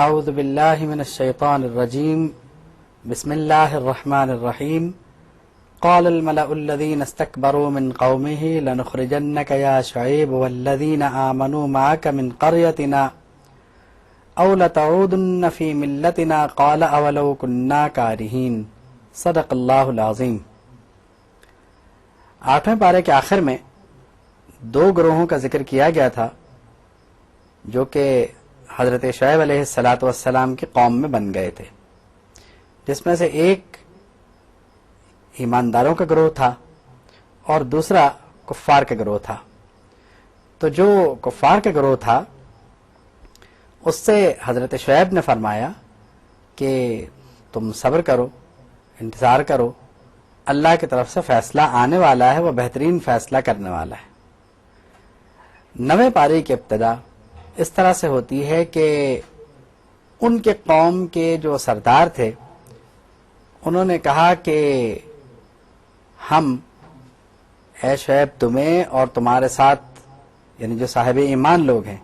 اعوذ باللہ من الشیطان الرجیم بسم اللہ الرحمن الرحیم قال الملأ الذين استكبروا من قومه لنخرجنك يا شعيب والذين آمنوا معك من قريتنا أو لتعودن في ملتنا قال أولو كنا كارهين صدق اللہ العظیم۔ 8ویں پارے کے آخر میں 2 گروہوں کا ذکر کیا گیا تھا جو کہ حضرت شعیب علیہ السلام کی قوم میں بن گئے تھے، جس میں سے ایک ایمانداروں کا گروہ تھا اور دوسرا کفار کا گروہ تھا۔ تو جو کفار کا گروہ تھا اس سے حضرت شعیب نے فرمایا کہ تم صبر کرو، انتظار کرو، اللہ کی طرف سے فیصلہ آنے والا ہے، وہ بہترین فیصلہ کرنے والا ہے۔ 9ویں پارے کی ابتدا اس طرح سے ہوتی ہے کہ ان کے قوم کے جو سردار تھے انہوں نے کہا کہ ہم اے شعیب تمہیں اور تمہارے ساتھ یعنی جو صاحب ایمان لوگ ہیں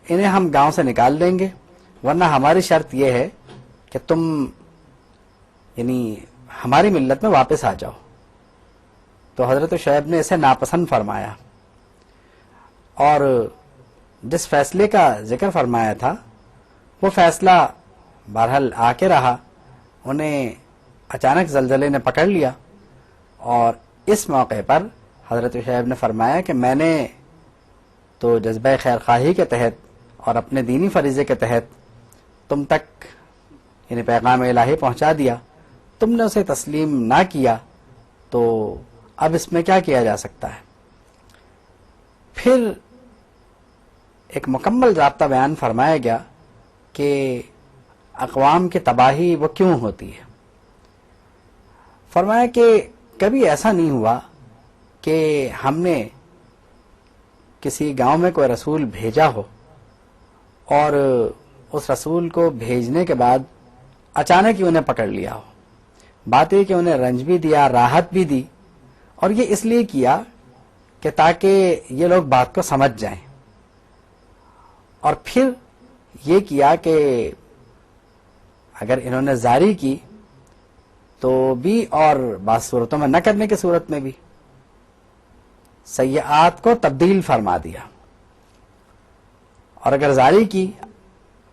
انہیں ہم گاؤں سے نکال دیں گے، ورنہ ہماری شرط یہ ہے کہ تم یعنی ہماری ملت میں واپس آ جاؤ۔ تو حضرت شعیب نے اسے ناپسند فرمایا اور جس فیصلے کا ذکر فرمایا تھا وہ فیصلہ بہرحال آ کے رہا، انہیں اچانک زلزلے نے پکڑ لیا اور اس موقع پر حضرت شعیب نے فرمایا کہ میں نے تو جذبہ خیر خواہی کے تحت اور اپنے دینی فریضے کے تحت تم تک یعنی پیغام الہی پہنچا دیا، تم نے اسے تسلیم نہ کیا، تو اب اس میں کیا کیا جا سکتا ہے۔ پھر ایک مکمل ضابطہ بیان فرمایا گیا کہ اقوام کی تباہی وہ کیوں ہوتی ہے۔ فرمایا کہ کبھی ایسا نہیں ہوا کہ ہم نے کسی گاؤں میں کوئی رسول بھیجا ہو اور اس رسول کو بھیجنے کے بعد اچانک ہی انہیں پکڑ لیا ہو۔ بات یہ کہ انہیں رنج بھی دیا، راحت بھی دی، اور یہ اس لیے کیا کہ تاکہ یہ لوگ بات کو سمجھ جائیں، اور پھر یہ کیا کہ اگر انہوں نے زاری کی تو بھی اور بعض صورتوں میں نہ کرنے کی صورت میں بھی سیئات کو تبدیل فرما دیا، اور اگر زاری کی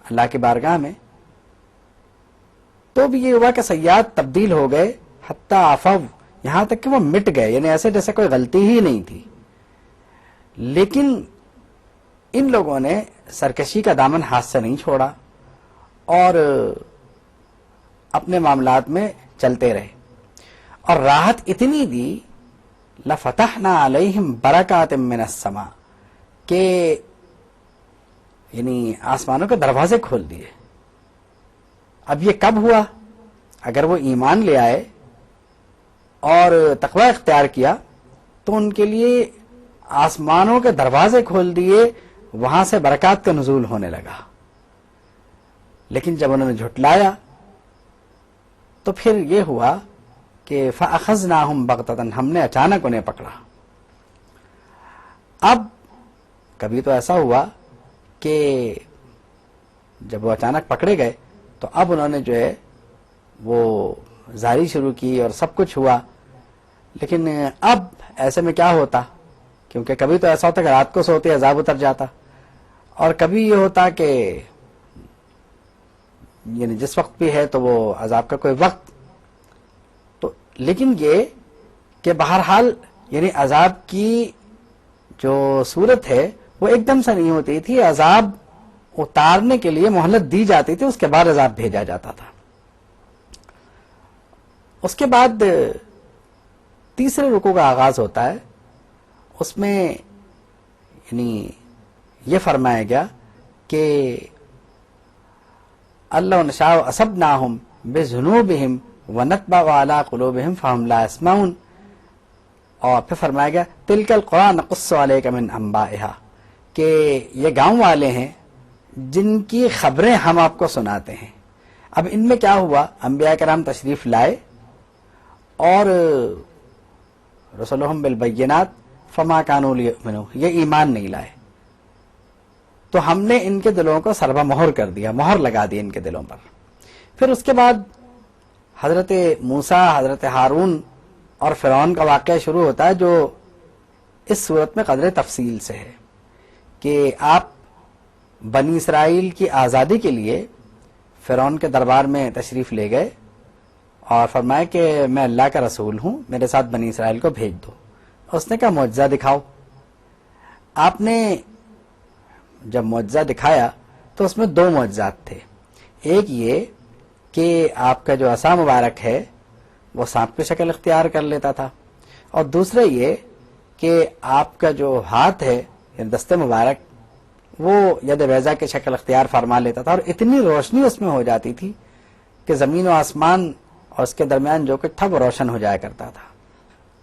اللہ کی بارگاہ میں تو بھی یہ ہوا کہ سیئات تبدیل ہو گئے، حتی عفو، یہاں تک کہ وہ مٹ گئے، یعنی ایسے جیسے کوئی غلطی ہی نہیں تھی۔ لیکن ان لوگوں نے سرکشی کا دامن ہاتھ سے نہیں چھوڑا اور اپنے معاملات میں چلتے رہے، اور راحت اتنی دی لفتحنا علیہم برکات من السماء کہ یعنی آسمانوں کے دروازے کھول دیے۔ اب یہ کب ہوا؟ اگر وہ ایمان لے آئے اور تقوی اختیار کیا تو ان کے لیے آسمانوں کے دروازے کھول دیے، وہاں سے برکات کا نزول ہونے لگا۔ لیکن جب انہوں نے جھٹلایا تو پھر یہ ہوا کہ فَأَخَذْنَاهُمْ بَغْتَةً، ہم نے اچانک انہیں پکڑا۔ اب کبھی تو ایسا ہوا کہ جب وہ اچانک پکڑے گئے تو اب انہوں نے جو ہے وہ زاری شروع کی اور سب کچھ ہوا، لیکن اب ایسے میں کیا ہوتا، کیونکہ کبھی تو ایسا ہوتا کہ رات کو سوتے عذاب اتر جاتا، اور کبھی یہ ہوتا کہ یعنی جس وقت بھی ہے تو وہ عذاب کا کوئی وقت تو، لیکن یہ کہ بہرحال یعنی عذاب کی جو صورت ہے وہ ایک دم سے نہیں ہوتی تھی، عذاب اتارنے کے لیے مہلت دی جاتی تھی، اس کے بعد عذاب بھیجا جاتا تھا۔ اس کے بعد تیسرے رکوع کا آغاز ہوتا ہے، اس میں یعنی یہ فرمایا گیا کہ اللہ نشاء اصبناہم بذنوبہم ونطبع علی قلوبہم فہم لا یسمعون، اور پھر فرمایا گیا تلک القری نقص علیک من انبائہا، کہ یہ گاؤں والے ہیں جن کی خبریں ہم آپ کو سناتے ہیں۔ اب ان میں کیا ہوا، انبیاء کرام تشریف لائے اور رسولہم بالبینات فما کانوا لیؤمنوا، یہ ایمان نہیں لائے، تو ہم نے ان کے دلوں کو سربہ مہر کر دیا، مہر لگا دی ان کے دلوں پر۔ پھر اس کے بعد حضرت موسیٰ، حضرت ہارون اور فرعون کا واقعہ شروع ہوتا ہے، جو اس صورت میں قدر تفصیل سے ہے کہ آپ بنی اسرائیل کی آزادی کے لیے فرعون کے دربار میں تشریف لے گئے اور فرمایا کہ میں اللہ کا رسول ہوں، میرے ساتھ بنی اسرائیل کو بھیج دو۔ اس نے کہا معجزہ دکھاؤ۔ آپ نے جب معجزہ دکھایا تو اس میں 2 معجزات تھے، ایک یہ کہ آپ کا جو عصا مبارک ہے وہ سانپ کی شکل اختیار کر لیتا تھا، اور دوسرا یہ کہ آپ کا جو ہاتھ ہے یعنی دست مبارک وہ ید بیضا کی شکل اختیار فرما لیتا تھا، اور اتنی روشنی اس میں ہو جاتی تھی کہ زمین و آسمان اور اس کے درمیان جو کچھ تھا وہ روشن ہو جایا کرتا تھا۔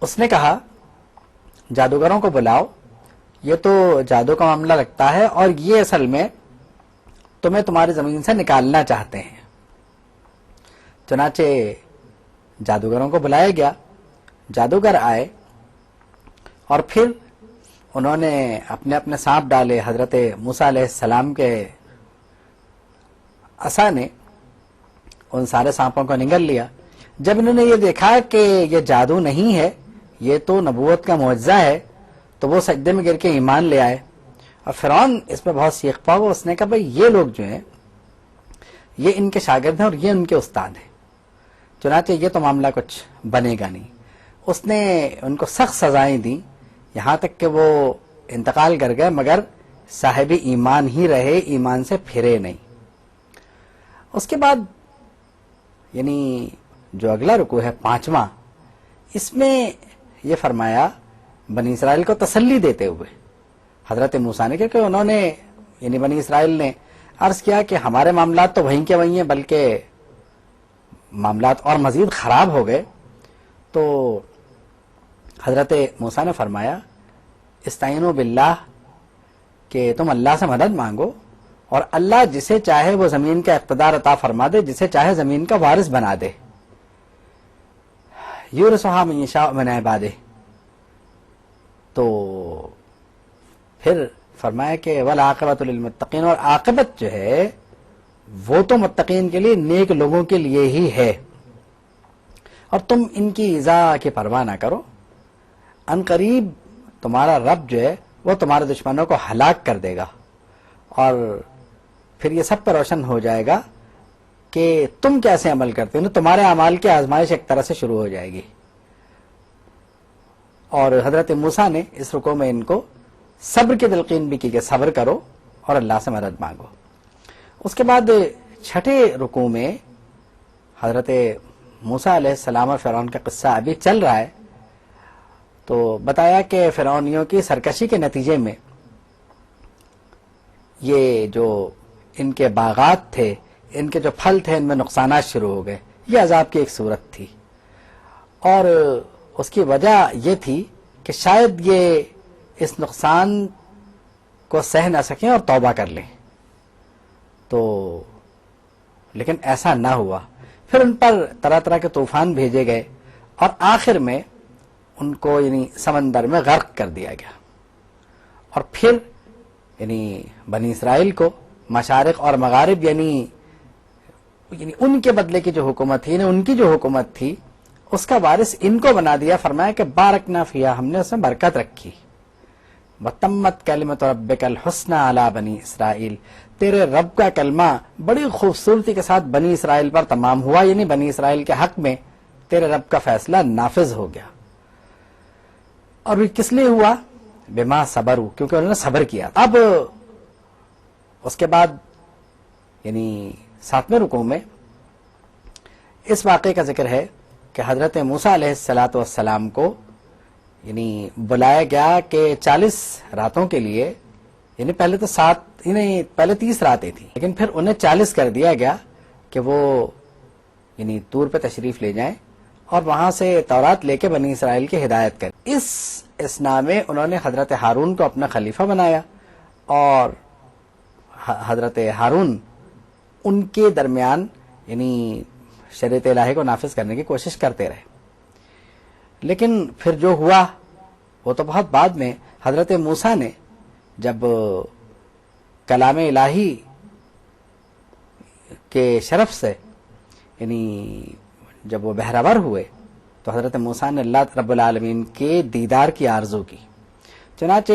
اس نے کہا جادوگروں کو بلاؤ، یہ تو جادو کا معاملہ لگتا ہے اور یہ اصل میں تمہیں تمہاری زمین سے نکالنا چاہتے ہیں۔ چنانچہ جادوگروں کو بلایا گیا، جادوگر آئے اور پھر انہوں نے اپنے اپنے سانپ ڈالے۔ حضرت موسیٰ علیہ السلام کے عصا نے ان سارے سانپوں کو نگل لیا۔ جب انہوں نے یہ دیکھا کہ یہ جادو نہیں ہے، یہ تو نبوت کا معجزہ ہے، تو وہ سجدے میں گر کے ایمان لے آئے۔ اور فرعون اس میں بہت سیخ پا، اس نے کہا بھئی یہ لوگ جو ہیں یہ ان کے شاگرد ہیں اور یہ ان کے استاد ہیں، چنانچہ یہ تو معاملہ کچھ بنے گا نہیں۔ اس نے ان کو سخت سزائیں دیں، یہاں تک کہ وہ انتقال کر گئے مگر صاحب ایمان ہی رہے، ایمان سے پھرے نہیں۔ اس کے بعد یعنی جو اگلا رکوع ہے 5واں، اس میں یہ فرمایا بنی اسرائیل کو تسلی دیتے ہوئے حضرت موسیٰ نے، کیونکہ انہوں نے یعنی بنی اسرائیل نے عرض کیا کہ ہمارے معاملات تو وہیں کے وہیں ہیں، بلکہ معاملات اور مزید خراب ہو گئے۔ تو حضرت موسیٰ نے فرمایا استعینوا باللہ، کہ تم اللہ سے مدد مانگو اور اللہ جسے چاہے وہ زمین کا اقتدار عطا فرما دے، جسے چاہے زمین کا وارث بنا دے۔ یورثھا من یشاء من عبادہ۔ تو پھر فرمایا کہ والعاقبۃ للمتقین، اور عاقبت جو ہے وہ تو متقین کے لیے، نیک لوگوں کے لیے ہی ہے، اور تم ان کی ایذا کی پرواہ نہ کرو، ان قریب تمہارا رب جو ہے وہ تمہارے دشمنوں کو ہلاک کر دے گا، اور پھر یہ سب پہ روشن ہو جائے گا کہ تم کیسے عمل کرتے ہو، تمہارے اعمال کی آزمائش ایک طرح سے شروع ہو جائے گی۔ اور حضرت موسیٰ نے اس رکوع میں ان کو صبر کی تلقین بھی کی کہ صبر کرو اور اللہ سے مدد مانگو۔ اس کے بعد 6 رکوع میں حضرت موسیٰ علیہ السلام اور فرعون کا قصہ ابھی چل رہا ہے، تو بتایا کہ فرعونیوں کی سرکشی کے نتیجے میں یہ جو ان کے باغات تھے، ان کے جو پھل تھے، ان میں نقصانات شروع ہو گئے۔ یہ عذاب کی ایک صورت تھی، اور اس کی وجہ یہ تھی کہ شاید یہ اس نقصان کو سہ نہ سکیں اور توبہ کر لیں، تو لیکن ایسا نہ ہوا۔ پھر ان پر طرح طرح کے طوفان بھیجے گئے اور آخر میں ان کو یعنی سمندر میں غرق کر دیا گیا، اور پھر یعنی بنی اسرائیل کو مشارق اور مغارب یعنی ان کے بدلے کی جو حکومت تھی، ان کی جو حکومت تھی اس کا وارث ان کو بنا دیا۔ فرمایا کہ بارکنا فیہا، ہم نے اس میں برکت رکھی۔ وتمت کلمۃ ربک الحسنی علی بنی اسرائیل، تیرے رب کا کلمہ بڑی خوبصورتی کے ساتھ بنی اسرائیل پر تمام ہوا، یعنی بنی اسرائیل کے حق میں تیرے رب کا فیصلہ نافذ ہو گیا۔ اور یہ کس لیے ہوا؟ بما صبروا، کیونکہ انہوں نے صبر کیا۔ اب اس کے بعد یعنی 7ویں رکوع میں اس واقعے کا ذکر ہے کہ حضرت موسیٰ علیہ السلام کو یعنی بلایا گیا کہ 40 راتوں کے لیے، یعنی پہلے تو 7 نہیں، پہلے 30 راتیں تھیں، لیکن پھر انہیں 40 کر دیا گیا کہ وہ یعنی طور پہ تشریف لے جائیں اور وہاں سے تورات لے کے بنی اسرائیل کی ہدایت کریں۔ اس اسنا میں انہوں نے حضرت ہارون کو اپنا خلیفہ بنایا، اور حضرت ہارون ان کے درمیان یعنی شریعت الہی کو نافذ کرنے کی کوشش کرتے رہے۔ لیکن پھر جو ہوا وہ تو بہت بعد میں، حضرت موسیٰ نے جب کلام الہی کے شرف سے یعنی جب وہ بہرور ہوئے تو حضرت موسیٰ نے اللہ رب العالمین کے دیدار کی آرزو کی. چنانچہ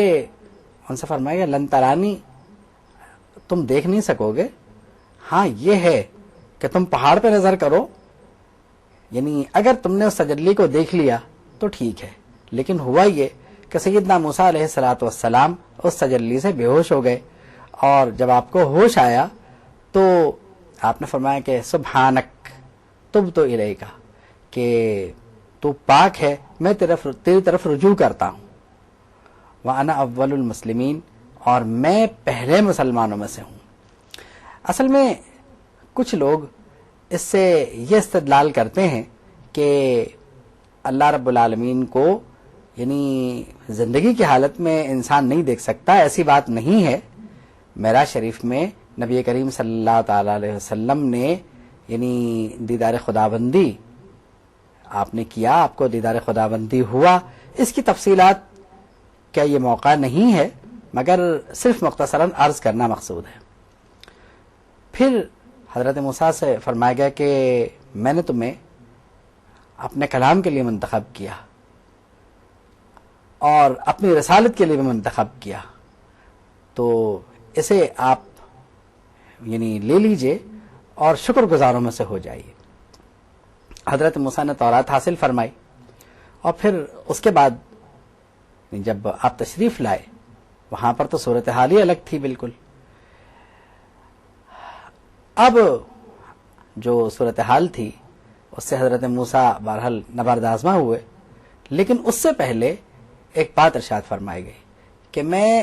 ان سے فرمایا لن ترانی، تم دیکھ نہیں سکو گے، ہاں یہ ہے کہ تم پہاڑ پہ نظر کرو، یعنی اگر تم نے اس تجلی کو دیکھ لیا تو ٹھیک ہے. لیکن ہوا یہ کہ سیدنا موسیٰ علیہ الصلوۃ والسلام اس تجلی سے بے ہوش ہو گئے، اور جب آپ کو ہوش آیا تو آپ نے فرمایا کہ سبحانک تبت الیک، کہ تو پاک ہے، میں تیری طرف رجوع کرتا ہوں. وَأَنَا أَوَّلُ الْمُسْلِمِينَ، اور میں پہلے مسلمانوں میں سے ہوں. اصل میں کچھ لوگ اس سے یہ استدلال کرتے ہیں کہ اللہ رب العالمین کو یعنی زندگی کی حالت میں انسان نہیں دیکھ سکتا. ایسی بات نہیں ہے. معراج شریف میں نبی کریم صلی اللہ تعالی علیہ وسلم نے یعنی دیدار خداوندی آپ نے کیا، آپ کو دیدار خداوندی ہوا. اس کی تفصیلات کیا یہ موقع نہیں ہے، مگر صرف مختصراً عرض کرنا مقصود ہے. پھر حضرت موسیٰ سے فرمایا گیا کہ میں نے تمہیں اپنے کلام کے لیے منتخب کیا اور اپنی رسالت کے لیے بھی منتخب کیا، تو اسے آپ یعنی لے لیجئے اور شکر گزاروں میں سے ہو جائیے. حضرت موسیٰ نے تورات حاصل فرمائی، اور پھر اس کے بعد جب آپ تشریف لائے وہاں پر تو صورتحال ہی الگ تھی بالکل. اب جو صورتحال تھی اس سے حضرت موسیٰ بہرحال نبردآزما ہوئے، لیکن اس سے پہلے ایک بات ارشاد فرمائی گئی کہ میں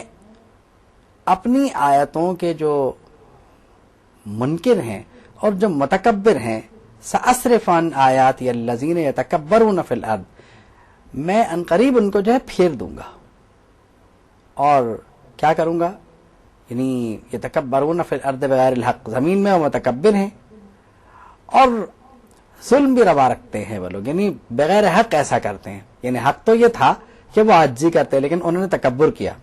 اپنی آیتوں کے جو منکر ہیں اور جو متکبر ہیں، سأصرف عن آیاتی الذین یتکبرون فی الارض، میں عنقریب ان کو جو ہے پھیر دوں گا. اور کیا کروں گا؟ یعنی یتکبرون فی الارض بغیر الحق، زمین میں وہ متکبر ہیں اور ظلم بھی روا رکھتے ہیں وہ لوگ، یعنی بغیر حق ایسا کرتے ہیں. یعنی حق تو یہ تھا کہ وہ عاجزی کرتے، لیکن انہوں نے تکبر کیا.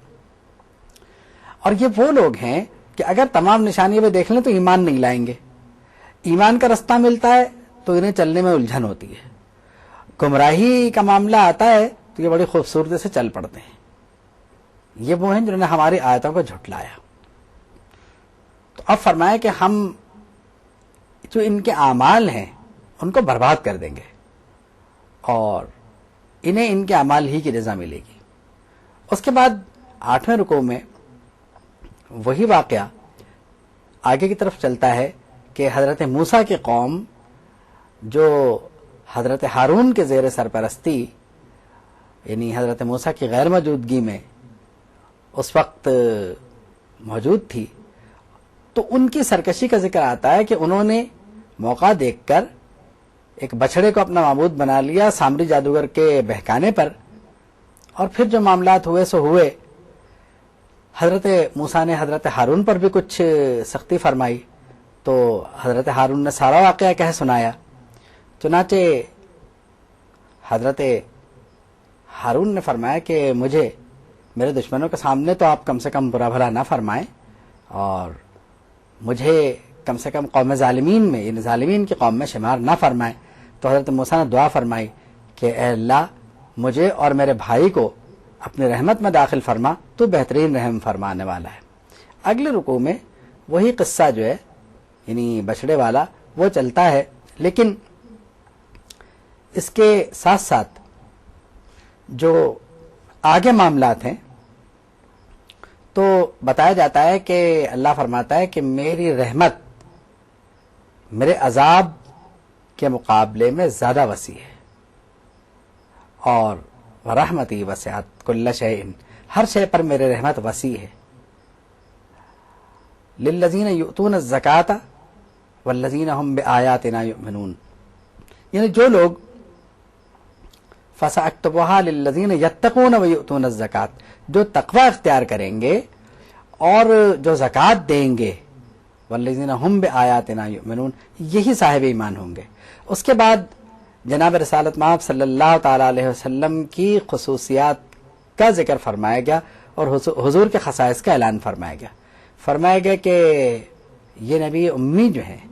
اور یہ وہ لوگ ہیں کہ اگر تمام نشانیاں بھی دیکھ لیں تو ایمان نہیں لائیں گے. ایمان کا رستہ ملتا ہے تو انہیں چلنے میں الجھن ہوتی ہے، گمراہی کا معاملہ آتا ہے تو یہ بڑی خوبصورتی سے چل پڑتے ہیں. یہ وہ ہیں جنہوں نے ہماری آیتوں کو جھٹلایا. تو اب فرمایا کہ ہم جو ان کے اعمال ہیں ان کو برباد کر دیں گے اور انہیں ان کے اعمال ہی کی جزا ملے گی. اس کے بعد 8ویں رکوع میں وہی واقعہ آگے کی طرف چلتا ہے کہ حضرت موسیٰ کی قوم جو حضرت ہارون کے زیر سرپرستی یعنی حضرت موسیٰ کی غیر موجودگی میں اس وقت موجود تھی، تو ان کی سرکشی کا ذکر آتا ہے کہ انہوں نے موقع دیکھ کر ایک بچھڑے کو اپنا معبود بنا لیا سامری جادوگر کے بہکانے پر. اور پھر جو معاملات ہوئے سو ہوئے. حضرت موسیٰ نے حضرت ہارون پر بھی کچھ سختی فرمائی تو حضرت ہارون نے سارا واقعہ کہہ سنایا. چنانچہ حضرت ہارون نے فرمایا کہ مجھے میرے دشمنوں کے سامنے تو آپ کم سے کم برا بھلا نہ فرمائیں، اور مجھے کم سے کم قوم ظالمین میں یعنی ظالمین کی قوم میں شمار نہ فرمائیں. تو حضرت موسیٰ نے دعا فرمائی کہ اے اللہ مجھے اور میرے بھائی کو اپنی رحمت میں داخل فرما، تو بہترین رحم فرمانے والا ہے. اگلے رکوع میں وہی قصہ جو ہے یعنی بچڑے والا وہ چلتا ہے، لیکن اس کے ساتھ ساتھ جو آگے معاملات ہیں تو بتایا جاتا ہے کہ اللہ فرماتا ہے کہ میری رحمت میرے عذاب کے مقابلے میں زیادہ وسیع ہے، اور رحمتی وسعت کل شیء، ہر شے پر میرے رحمت وسیع ہے. للذین یؤتون الزکاۃ والذین هم بآیاتنا یؤمنون، یعنی جو لوگ فسأکتبها للذین یتقون ویؤتون الزکاۃ، جو تقوی اختیار کریں گے اور جو زکوٰۃ دیں گے، والذین هم بآیاتنا یؤمنون، یہی صاحب ایمان ہوں گے. اس کے بعد جناب رسالت مآب صلی اللہ تعالی علیہ وسلم کی خصوصیات کا ذکر فرمایا گیا اور حضور کے خصائص کا اعلان فرمایا گیا. فرمایا گیا کہ یہ نبی امی جو ہیں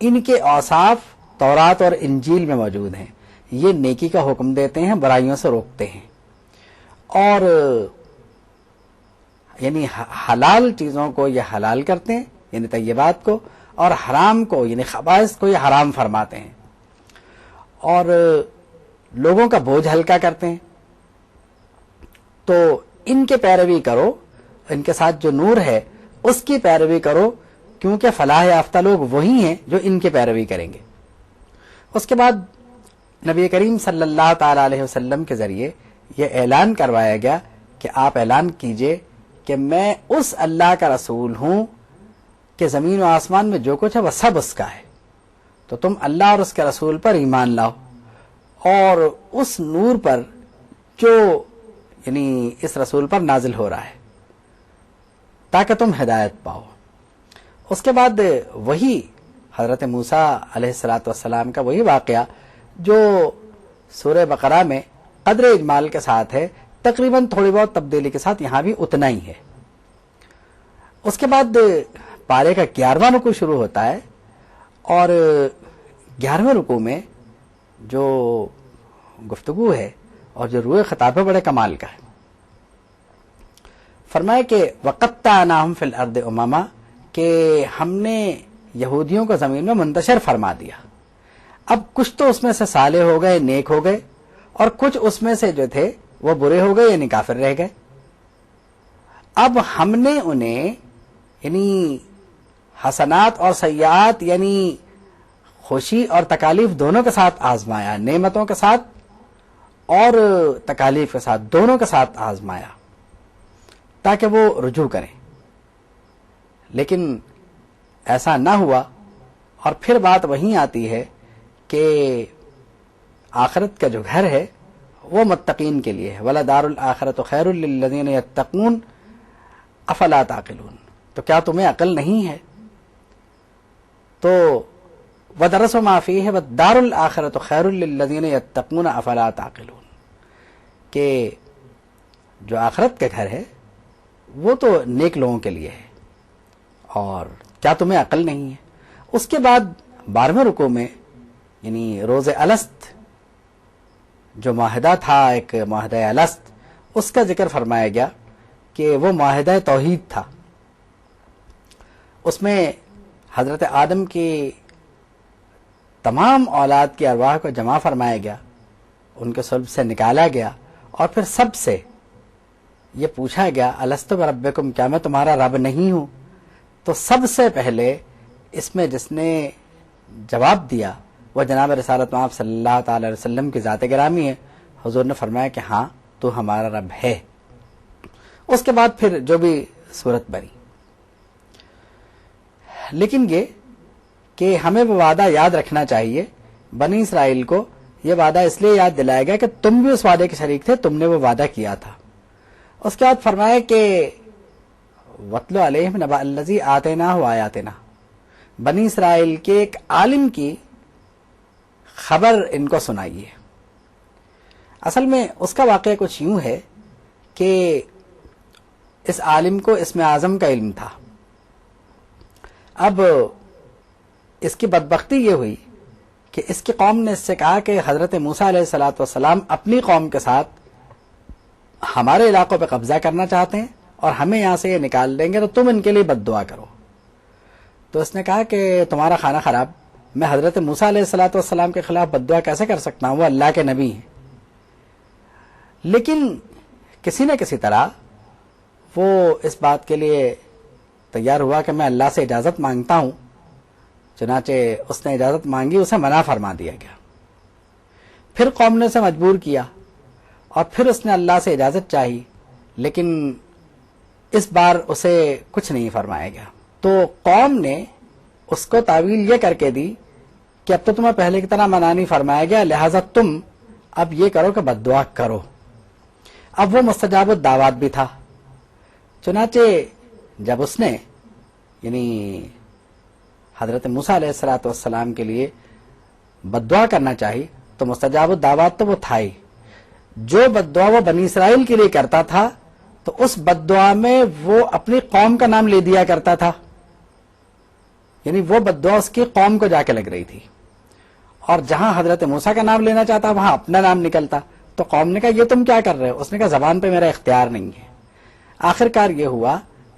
ان کے اوصاف تورات اور انجیل میں موجود ہیں. یہ نیکی کا حکم دیتے ہیں, برائیوں سے روکتے ہیں, اور یعنی حلال چیزوں کو یہ حلال کرتے ہیں یعنی طیبات کو, اور حرام کو یعنی خبائث کو یہ حرام فرماتے ہیں, اور لوگوں کا بوجھ ہلکا کرتے ہیں. تو ان کے پیروی کرو, ان کے ساتھ جو نور ہے اس کی پیروی کرو, کیونکہ فلاح یافتہ لوگ وہی ہیں جو ان کے پیروی کریں گے. اس کے بعد نبی کریم صلی اللہ تعالی علیہ وسلم کے ذریعے یہ اعلان کروایا گیا کہ آپ اعلان کیجئے کہ میں اس اللہ کا رسول ہوں کہ زمین و آسمان میں جو کچھ ہے وہ سب اس کا ہے, تو تم اللہ اور اس کے رسول پر ایمان لاؤ, اور اس نور پر جو یعنی اس رسول پر نازل ہو رہا ہے, تاکہ تم ہدایت پاؤ. اس کے بعد وہی حضرت موسیٰ علیہ الصلوۃ والسلام کا وہی واقعہ جو سورہ بقرہ میں قدر اجمال کے ساتھ ہے, تقریباً تھوڑی بہت تبدیلی کے ساتھ یہاں بھی اتنا ہی ہے. اس کے بعد پارے کا 11واں رکوع شروع ہوتا ہے, اور 11ویں رکوع میں جو گفتگو ہے اور جو روح خطاب ہے بڑے کمال کا ہے. فرمایا کہ وَقَطَّعْنَاهُمْ فِي الْأَرْضِ أُمَمًا, کہ ہم نے یہودیوں کو زمین میں منتشر فرما دیا. اب کچھ تو اس میں سے صالح ہو گئے, نیک ہو گئے, اور کچھ اس میں سے جو تھے وہ برے ہو گئے یعنی کافر رہ گئے. اب ہم نے انہیں یعنی حسنات اور سیئات یعنی خوشی اور تکالیف دونوں کے ساتھ آزمایا, نعمتوں کے ساتھ اور تکالیف کے ساتھ, دونوں کے ساتھ آزمایا تاکہ وہ رجوع کریں. لیکن ایسا نہ ہوا, اور پھر بات وہیں آتی ہے کہ آخرت کا جو گھر ہے وہ متقین کے لیے ہے. وَلَدَارُ الْآخِرَةُ خَيْرٌ لِّلَّذِينَ يَتَّقُونَ أَفَلَا تَعْقِلُونَ, تو کیا تمہیں عقل نہیں ہے؟ تو وَدَرَسُوا مَا فِيهِ وَالدَّارُ الْآخِرَةُ خَيْرٌ لِّلَّذِينَ يَتَّقُونَ أَفَلَا تَعْقِلُونَ, کہ جو آخرت کا گھر ہے وہ تو نیک لوگوں کے لیے ہے, اور کیا تمہیں عقل نہیں ہے؟ اس کے بعد 12ویں رکوع میں یعنی روز الست جو معاہدہ تھا, ایک معاہدہ الست, اس کا ذکر فرمایا گیا کہ وہ معاہدہ توحید تھا. اس میں حضرت آدم کی تمام اولاد کی ارواح کو جمع فرمایا گیا, ان کے صلب سے نکالا گیا, اور پھر سب سے یہ پوچھا گیا الست بربکم, کیا میں تمہارا رب نہیں ہوں؟ تو سب سے پہلے اس میں جس نے جواب دیا وہ جناب رسالت مآب صلی اللہ تعالی علیہ وسلم کی ذات گرامی ہے. حضور نے فرمایا کہ ہاں تو ہمارا رب ہے. اس کے بعد پھر جو بھی صورت بنی. لیکن یہ کہ ہمیں وہ وعدہ یاد رکھنا چاہیے, بنی اسرائیل کو یہ وعدہ اس لیے یاد دلایا گیا کہ تم بھی اس وعدے کے شریک تھے, تم نے وہ وعدہ کیا تھا. اس کے بعد فرمایا کہ وَاتْلُ عَلَيْهِمْ نَبَأَ الَّذِي آتَيْنَاهُ آيَاتِنَا, بنی اسرائیل کے ایک عالم کی خبر ان کو سنائیے. اصل میں اس کا واقعہ کچھ یوں ہے کہ اس عالم کو اسم اعظم کا علم تھا. اب اس کی بدبختی یہ ہوئی کہ اس کی قوم نے اس سے کہا کہ حضرت موسیٰ علیہ الصلوۃ والسلام اپنی قوم کے ساتھ ہمارے علاقوں پہ قبضہ کرنا چاہتے ہیں اور ہمیں یہاں سے یہ نکال دیں گے, تو تم ان کے لیے بد دعا کرو. تو اس نے کہا کہ تمہارا کھانا خراب, میں حضرت موسیٰ علیہ الصلوۃ والسلام کے خلاف بد دعا کیسے کر سکتا ہوں, وہ اللہ کے نبی ہیں. لیکن کسی نہ کسی طرح وہ اس بات کے لیے تیار ہوا کہ میں اللہ سے اجازت مانگتا ہوں. چنانچہ اس نے اجازت مانگی, اسے منع فرما دیا گیا. پھر قوم نے اسے مجبور کیا, اور پھر اس نے اللہ سے اجازت چاہی, لیکن اس بار اسے کچھ نہیں فرمایا گیا. تو قوم نے اس کو تعویل یہ کر کے دی کہ اب تو تمہیں پہلے کی طرح منع نہیں فرمایا گیا, لہذا تم اب یہ کرو کہ بد دعا کرو. اب وہ مستجاب الدعوات بھی تھا. چنانچہ جب اس نے یعنی حضرت موسیٰ علیہ الصلوۃ والسلام کے لیے بد دعا کرنا چاہی, تو مستجاب الدعوات تو وہ تھا ہی. جو بد دعا وہ بنی اسرائیل کے لیے کرتا تھا تو اس بد دعا میں وہ اپنی قوم کا نام لے دیا کرتا تھا، یعنی وہ بد دعا اس کی قوم کو جا کے لگ رہی تھی، اور جہاں حضرت موسیٰ کا نام لینا چاہتا وہاں اپنا نام نکلتا. تو قوم نے کہا یہ تم کیا کر رہے ہو؟ اس نے کہا زبان پہ میرا اختیار نہیں ہے. آخر کار یہ ہوا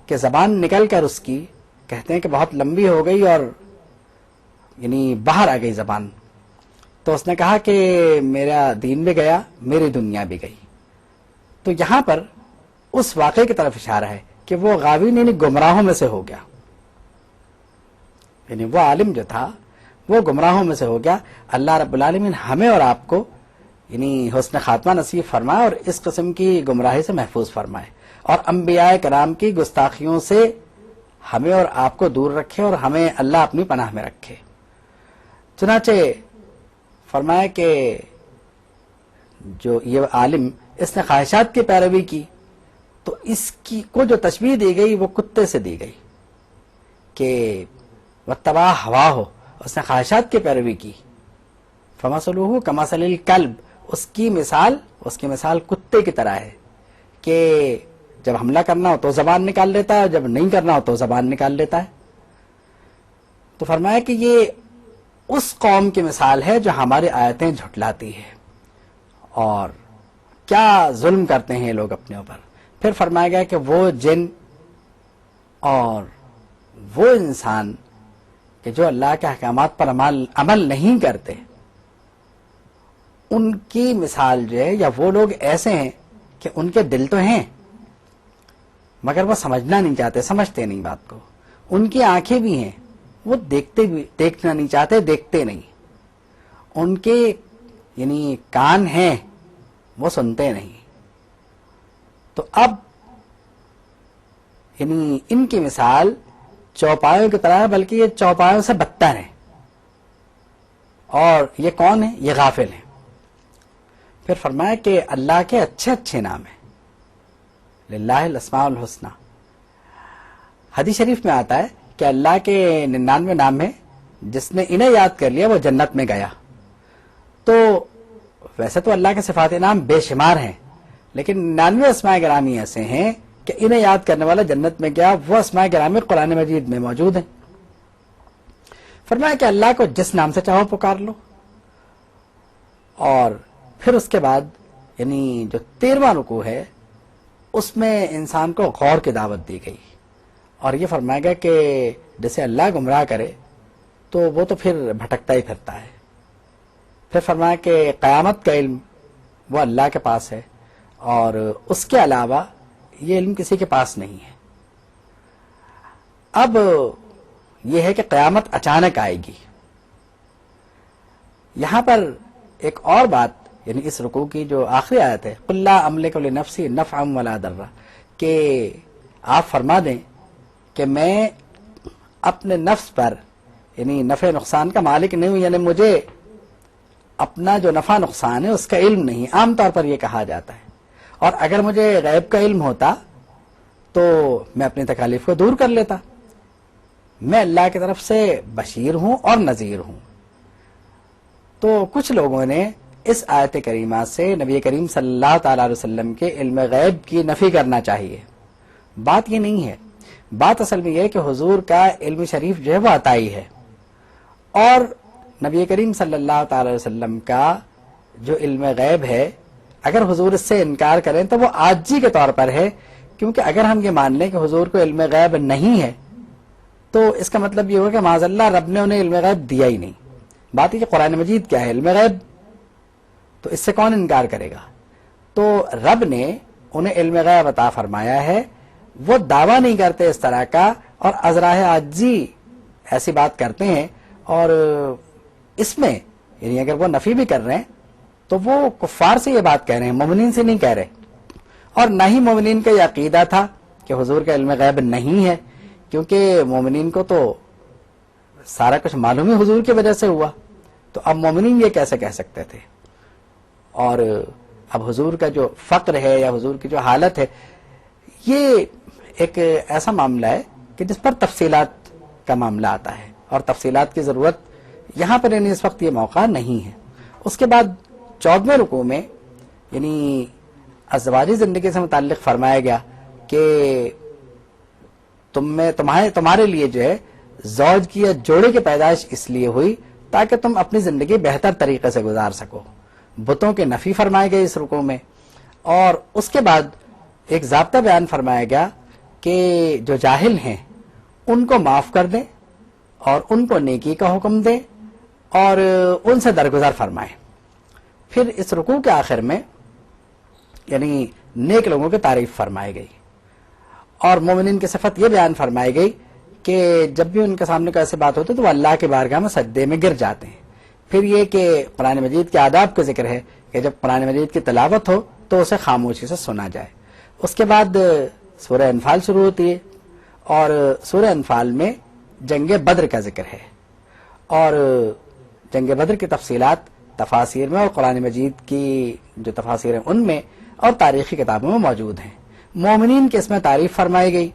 کہ زبان نکل کر اس کی کہتے ہیں کہ بہت لمبی ہو گئی اور یعنی باہر آ گئی زبان. تو اس نے کہا کہ میرا دین بھی گیا، میری دنیا بھی گئی. تو یہاں پر اس واقعے کی طرف اشارہ ہے کہ وہ غاوین یعنی گمراہوں میں سے ہو گیا، یعنی وہ عالم جو تھا وہ گمراہوں میں سے ہو گیا. اللہ رب العالمین ہمیں اور آپ کو یعنی حسن خاتمہ نصیب فرمائے اور اس قسم کی گمراہی سے محفوظ فرمائے، اور انبیاء کرام کی گستاخیوں سے ہمیں اور آپ کو دور رکھے اور ہمیں اللہ اپنی پناہ میں رکھے. چنانچہ فرمایا کہ جو یہ عالم اس نے خواہشات کی پیروی کی تو اس کی کو جو تشبیہ دی گئی وہ کتے سے دی گئی کہ واتبع ہواہ، اس نے خواہشات کی پیروی کی. فمثلہ کمثل الکلب، اس کی مثال کتے کی طرح ہے کہ جب حملہ کرنا ہو تو زبان نکال لیتا ہے اور جب نہیں کرنا ہو تو زبان نکال لیتا ہے. تو فرمایا کہ یہ اس قوم کی مثال ہے جو ہماری آیتیں جھٹلاتی ہے اور کیا ظلم کرتے ہیں لوگ اپنے اوپر. پھر فرمایا گیا کہ وہ جن اور وہ انسان کہ جو اللہ کے احکامات پر عمل نہیں کرتے، ان کی مثال جو ہے، یا وہ لوگ ایسے ہیں کہ ان کے دل تو ہیں مگر وہ سمجھنا نہیں چاہتے، سمجھتے نہیں بات کو. ان کی آنکھیں بھی ہیں، وہ دیکھنا نہیں چاہتے، دیکھتے نہیں. ان کے یعنی کان ہیں، وہ سنتے نہیں. تو اب یعنی ان کی مثال چوپایوں کی طرح ہے، بلکہ یہ چوپایوں سے بدتر ہیں. اور یہ کون ہے؟ یہ غافل ہیں. پھر فرمایا کہ اللہ کے اچھے اچھے نام ہیں، للہ الاسماء الحسنی. حدیث شریف میں آتا ہے کہ اللہ کے 99 نام ہیں، جس نے انہیں یاد کر لیا وہ جنت میں گیا. تو ویسے تو اللہ کے صفات نام بے شمار ہیں، لیکن 99 اسماء گرامی ایسے ہیں کہ انہیں یاد کرنے والا جنت میں گیا. وہ اسماء گرامی قرآن مجید میں موجود ہیں. فرمایا کہ اللہ کو جس نام سے چاہو پکار لو. اور پھر اس کے بعد یعنی جو 13واں رکوع ہے اس میں انسان کو غور کی دعوت دی گئی، اور یہ فرمایا گیا کہ جسے اللہ گمراہ کرے تو وہ تو پھر بھٹکتا ہی پھرتا ہے. پھر فرمایا کہ قیامت کا علم وہ اللہ کے پاس ہے اور اس کے علاوہ یہ علم کسی کے پاس نہیں ہے. اب یہ ہے کہ قیامت اچانک آئے گی. یہاں پر ایک اور بات یعنی اس رکوع کی جو آخری آیت ہے، قل لا املک لنفسی نفعا ولا ضرا، کہ آپ فرما دیں کہ میں اپنے نفس پر یعنی نفع نقصان کا مالک نہیں ہوں، یعنی مجھے اپنا جو نفع نقصان ہے اس کا علم نہیں. عام طور پر یہ کہا جاتا ہے، اور اگر مجھے غیب کا علم ہوتا تو میں اپنی تکالیف کو دور کر لیتا. میں اللہ کی طرف سے بشیر ہوں اور نذیر ہوں. تو کچھ لوگوں نے اس آیت کریمہ سے نبی کریم صلی اللہ تعالی علیہ وسلم کے علم غیب کی نفی کرنا چاہیے. بات یہ نہیں ہے. بات اصل میں یہ ہے کہ حضور کا علم شریف جو ہے وہ عطائی ہے، اور نبی کریم صلی اللہ تعالی علیہ وسلم کا جو علم غیب ہے اگر حضور اس سے انکار کریں تو وہ عاجزی کے طور پر ہے. کیونکہ اگر ہم یہ مان لیں کہ حضور کو علم غیب نہیں ہے تو اس کا مطلب یہ ہوگا کہ معاذ اللہ رب نے انہیں علم غیب دیا ہی نہیں. بات یہ کہ قرآن مجید کیا ہے؟ علم غیب. تو اس سے کون انکار کرے گا؟ تو رب نے انہیں علم غیب عطا فرمایا ہے، وہ دعویٰ نہیں کرتے اس طرح کا، اور ازراہ عاجزی ایسی بات کرتے ہیں. اور اس میں یعنی اگر وہ نفی بھی کر رہے ہیں تو وہ کفار سے یہ بات کہہ رہے ہیں، مومنین سے نہیں کہہ رہے. اور نہ ہی مومنین کا یہ عقیدہ تھا کہ حضور کا علم غیب نہیں ہے، کیونکہ مومنین کو تو سارا کچھ معلوم ہی حضور کی وجہ سے ہوا. تو اب مومنین یہ کیسے کہہ سکتے تھے؟ اور اب حضور کا جو فقر ہے یا حضور کی جو حالت ہے یہ ایک ایسا معاملہ ہے کہ جس پر تفصیلات کا معاملہ آتا ہے، اور تفصیلات کی ضرورت یہاں پر یعنی اس وقت یہ موقع نہیں ہے. اس کے بعد 14ویں رکوع میں یعنی ازواجی زندگی سے متعلق فرمایا گیا کہ تمہارے لیے جو ہے زوج کی یا جوڑے کی پیدائش اس لیے ہوئی تاکہ تم اپنی زندگی بہتر طریقے سے گزار سکو. بتوں کے نفی فرمائے گئے اس رکوع میں. اور اس کے بعد ایک ضابطہ بیان فرمایا گیا کہ جو جاہل ہیں ان کو معاف کر دیں اور ان کو نیکی کا حکم دیں اور ان سے درگزر فرمائیں. پھر اس رکوع کے آخر میں یعنی نیک لوگوں کی تعریف فرمائی گئی اور مومنین کی صفت یہ بیان فرمائی گئی کہ جب بھی ان کے سامنے کوئی ایسی بات ہوتی ہے تو وہ اللہ کی بارگاہ میں سجدے میں گر جاتے ہیں. پھر یہ کہ قرآن مجید کے آداب کا ذکر ہے کہ جب قرآن مجید کی تلاوت ہو تو اسے خاموشی سے سنا جائے. اس کے بعد سورہ انفال شروع ہوتی ہے اور سورہ انفال میں جنگ بدر کا ذکر ہے اور جنگ بدر کی تفصیلات تفاسیر میں اور قرآن مجید کی جو تفاسیر ہیں ان میں اور تاریخی کتابوں میں موجود ہیں. مومنین کی اس میں تعریف فرمائی گئی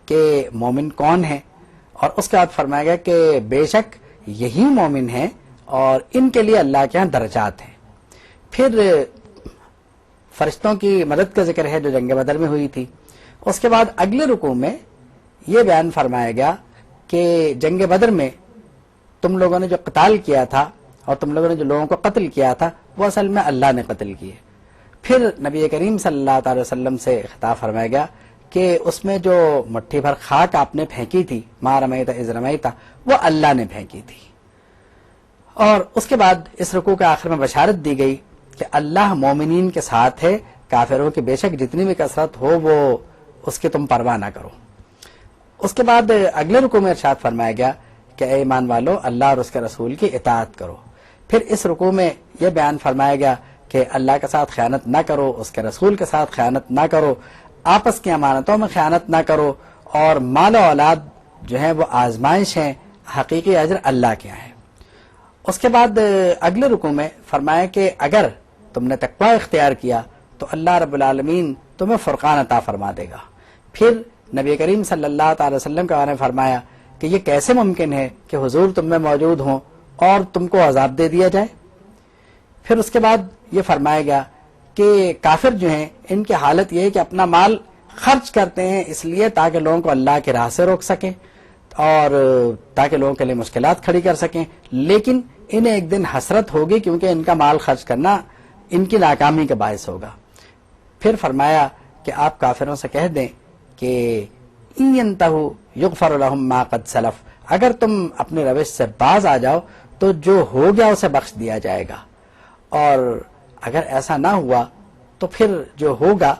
کہ مومن کون ہے اور اس کے بعد فرمایا گیا کہ بے شک یہی مومن ہیں اور ان کے لیے اللہ کے ہاں درجات ہیں. پھر فرشتوں کی مدد کا ذکر ہے جو جنگ بدر میں ہوئی تھی. اس کے بعد اگلے رکوع میں یہ بیان فرمایا گیا کہ جنگ بدر میں تم لوگوں نے جو قتال کیا تھا اور تم لوگوں نے جو لوگوں کو قتل کیا تھا وہ اصل میں اللہ نے قتل کیے. پھر نبی کریم صلی اللہ تعالی وسلم سے خطاب فرمایا گیا کہ اس میں جو مٹھی بھر خاک آپ نے پھینکی تھی ما رمیت اذ رمیت وہ اللہ نے پھینکی تھی. اور اس کے بعد اس رکوع کے آخر میں بشارت دی گئی کہ اللہ مومنین کے ساتھ ہے, کافروں کی بے شک جتنی بھی کثرت ہو وہ اس کی تم پرواہ نہ کرو. اس کے بعد اگلے رکوع میں ارشاد فرمایا گیا کہ اے ایمان والو اللہ اور اس کے رسول کی اطاعت کرو. پھر اس رکوع میں یہ بیان فرمایا گیا کہ اللہ کے ساتھ خیانت نہ کرو, اس کے رسول کے ساتھ خیانت نہ کرو, آپس کی امانتوں میں خیانت نہ کرو اور مال و اولاد جو ہیں وہ آزمائش ہیں, حقیقی اجر اللہ کے ہیں. اس کے بعد اگلے رکوع میں فرمایا کہ اگر تم نے تقوی اختیار کیا تو اللہ رب العالمین تمہیں فرقان عطا فرما دے گا. پھر نبی کریم صلی اللہ تعالی وسلم کے بارے میں فرمایا کہ یہ کیسے ممکن ہے کہ حضور تم میں موجود ہوں اور تم کو عذاب دے دیا جائے. پھر اس کے بعد یہ فرمایا گیا کہ کافر جو ہیں ان کی حالت یہ ہے کہ اپنا مال خرچ کرتے ہیں اس لیے تاکہ لوگوں کو اللہ کے راہ سے روک سکیں اور تاکہ لوگوں کے لیے مشکلات کھڑی کر سکیں, لیکن انہیں ایک دن حسرت ہوگی کیونکہ ان کا مال خرچ کرنا ان کی ناکامی کا باعث ہوگا. پھر فرمایا کہ آپ کافروں سے کہہ دیں کہ ان ينتهوا یغفر لهم ما قد سلف, اگر تم اپنے روش سے باز آ جاؤ تو جو ہو گیا اسے بخش دیا جائے گا, اور اگر ایسا نہ ہوا تو پھر جو ہوگا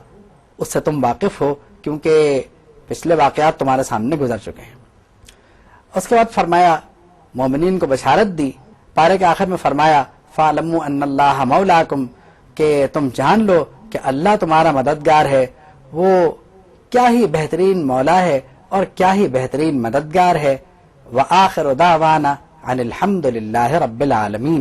اس سے تم واقف ہو کیونکہ پچھلے واقعات تمہارے سامنے گزر چکے ہیں. اس کے بعد فرمایا مومنین کو بشارت دی. پارے کے آخر میں فرمایا فَاعْلَمُوا أَنَّ اللَّهَ مَوْلَاكُمْ, کہ تم جان لو کہ اللہ تمہارا مددگار ہے, وہ کیا ہی بہترین مولا ہے اور کیا ہی بہترین مددگار ہے. وَآخِرُ دَعْوَانَا أَنِ الْحَمْدُ لِلَّهِ رَبِّ الْعَالَمِينَ.